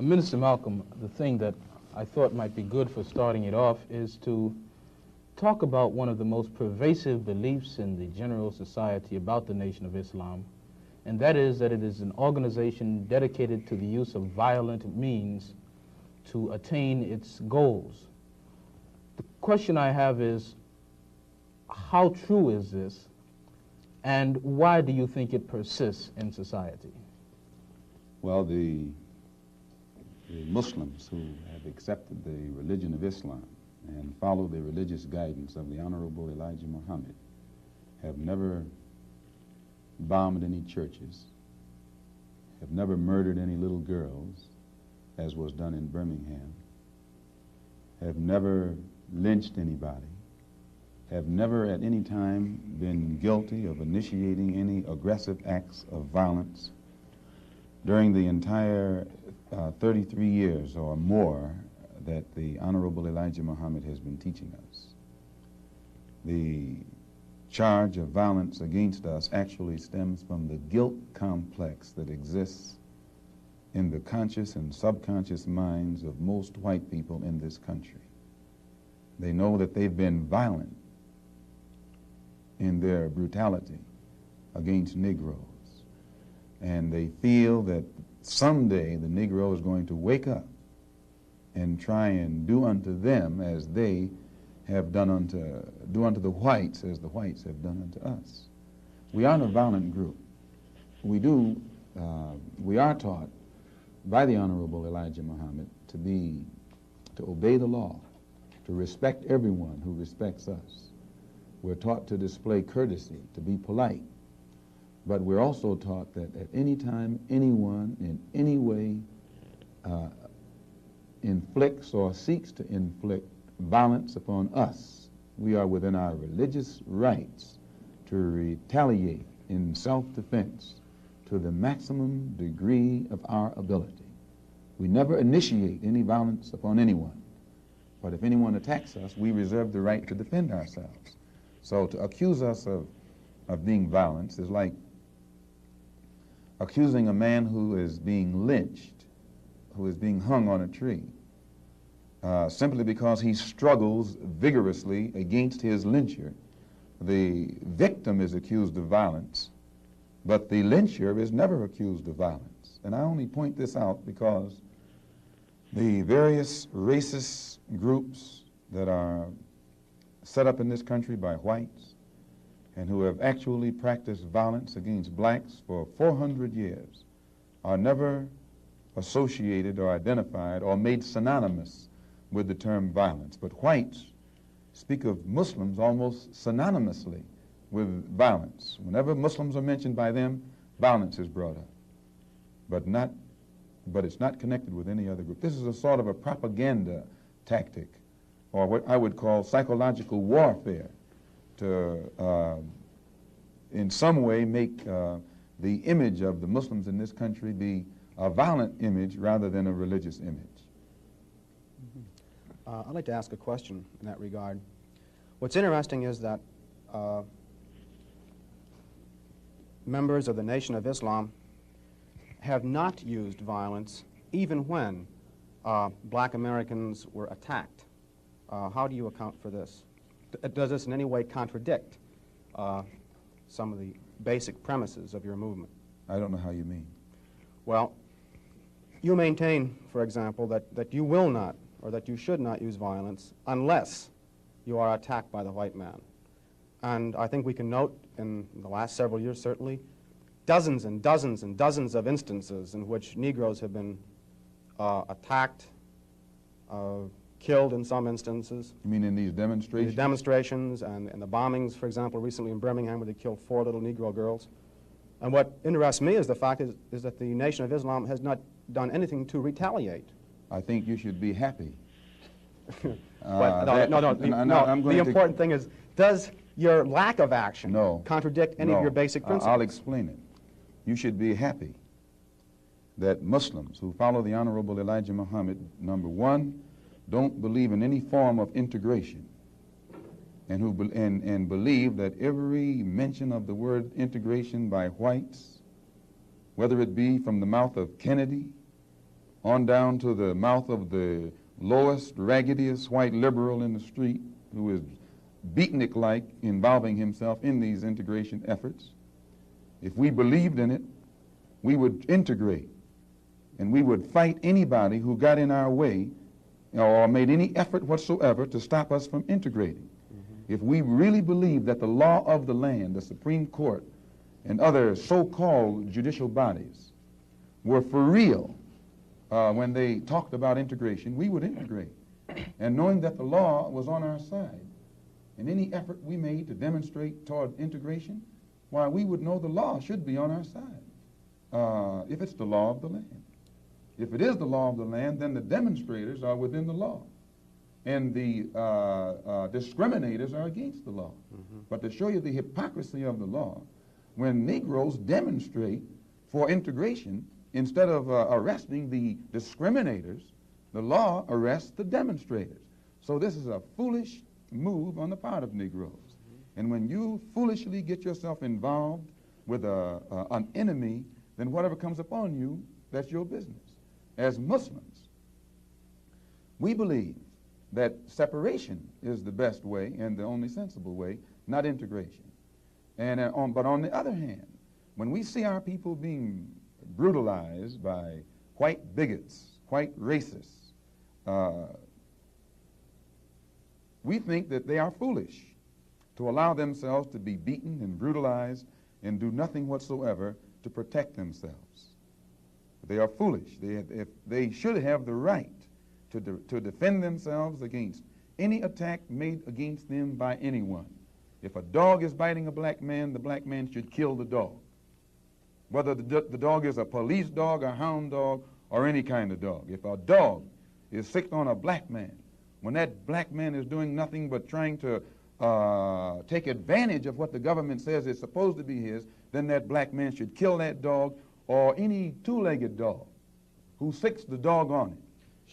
Minister Malcolm, the thing that I thought might be good for starting it off is to talk about one of the most pervasive beliefs in the general society about the Nation of Islam, and that is that it is an organization dedicated to the use of violent means to attain its goals. The question I have is, how true is this, and why do you think it persists in society? Well, the Muslims who have accepted the religion of Islam and follow the religious guidance of the Honorable Elijah Muhammad have never bombed any churches, have never murdered any little girls, as was done in Birmingham, have never lynched anybody, have never at any time been guilty of initiating any aggressive acts of violence during the entire 33 years or more that the Honorable Elijah Muhammad has been teaching us. The charge of violence against us actually stems from the guilt complex that exists in the conscious and subconscious minds of most white people in this country. They know that they've been violent in their brutality against Negroes, and they feel that someday the Negro is going to wake up and try and do unto them as they have do unto the whites as the whites have done unto us. We aren't a violent group. We are taught by the Honorable Elijah Muhammad to obey the law, to respect everyone who respects us. We're taught to display courtesy, to be polite. But we're also taught that at any time, anyone in any way inflicts or seeks to inflict violence upon us, we are within our religious rights to retaliate in self-defense to the maximum degree of our ability. We never initiate any violence upon anyone, but if anyone attacks us, we reserve the right to defend ourselves. So to accuse us of being violent is like accusing a man who is being lynched, who is being hung on a tree, simply because he struggles vigorously against his lyncher. The victim is accused of violence, but the lyncher is never accused of violence. And I only point this out because the various racist groups that are set up in this country by whites and who have actually practiced violence against blacks for 400 years are never associated or identified or made synonymous with the term violence. But whites speak of Muslims almost synonymously with violence. Whenever Muslims are mentioned by them, violence is brought up, but it's not connected with any other group. This is a sort of a propaganda tactic, or what I would call psychological warfare, to in some way make the image of the Muslims in this country be a violent image rather than a religious image. I'd like to ask a question in that regard. What's interesting is that members of the Nation of Islam have not used violence even when black Americans were attacked. How do you account for this? Does this in any way contradict some of the basic premises of your movement? I don't know how you mean. Well, you maintain, for example, that you will not or that you should not use violence unless you are attacked by the white man. And I think we can note in the last several years, certainly, dozens and dozens and dozens of instances in which Negroes have been attacked, killed in some instances. You mean in these demonstrations? These demonstrations and the bombings, for example, recently in Birmingham where they killed 4 little Negro girls. And what interests me is the fact is that the Nation of Islam has not done anything to retaliate. I think you should be happy. The important thing is, does your lack of action contradict any of your basic principles? I'll explain it. You should be happy that Muslims who follow the Honorable Elijah Muhammad, number one, don't believe in any form of integration, and believe that every mention of the word integration by whites, whether it be from the mouth of Kennedy on down to the mouth of the lowest, raggediest white liberal in the street who is beatnik-like involving himself in these integration efforts, if we believed in it, we would integrate, and we would fight anybody who got in our way or made any effort whatsoever to stop us from integrating. If we really believed that the law of the land, the Supreme Court, and other so-called judicial bodies were for real when they talked about integration, we would integrate. And knowing that the law was on our side, and any effort we made to demonstrate toward integration, why, we would know the law should be on our side, if it's the law of the land. If it is the law of the land, then the demonstrators are within the law, and the discriminators are against the law. But to show you the hypocrisy of the law, when Negroes demonstrate for integration, instead of arresting the discriminators, the law arrests the demonstrators. So this is a foolish move on the part of Negroes. And when you foolishly get yourself involved with an enemy, then whatever comes upon you, that's your business. As Muslims, we believe that separation is the best way and the only sensible way, not integration. And but on the other hand, when we see our people being brutalized by white bigots, white racists, we think that they are foolish to allow themselves to be beaten and brutalized and do nothing whatsoever to protect themselves. They are foolish. They should have the right to defend themselves against any attack made against them by anyone. If a dog is biting a black man, the black man should kill the dog. Whether the dog is a police dog, a hound dog, or any kind of dog. If a dog is sick on a black man, when that black man is doing nothing but trying to take advantage of what the government says is supposed to be his, then that black man should kill that dog or any two-legged dog who sicks the dog on it.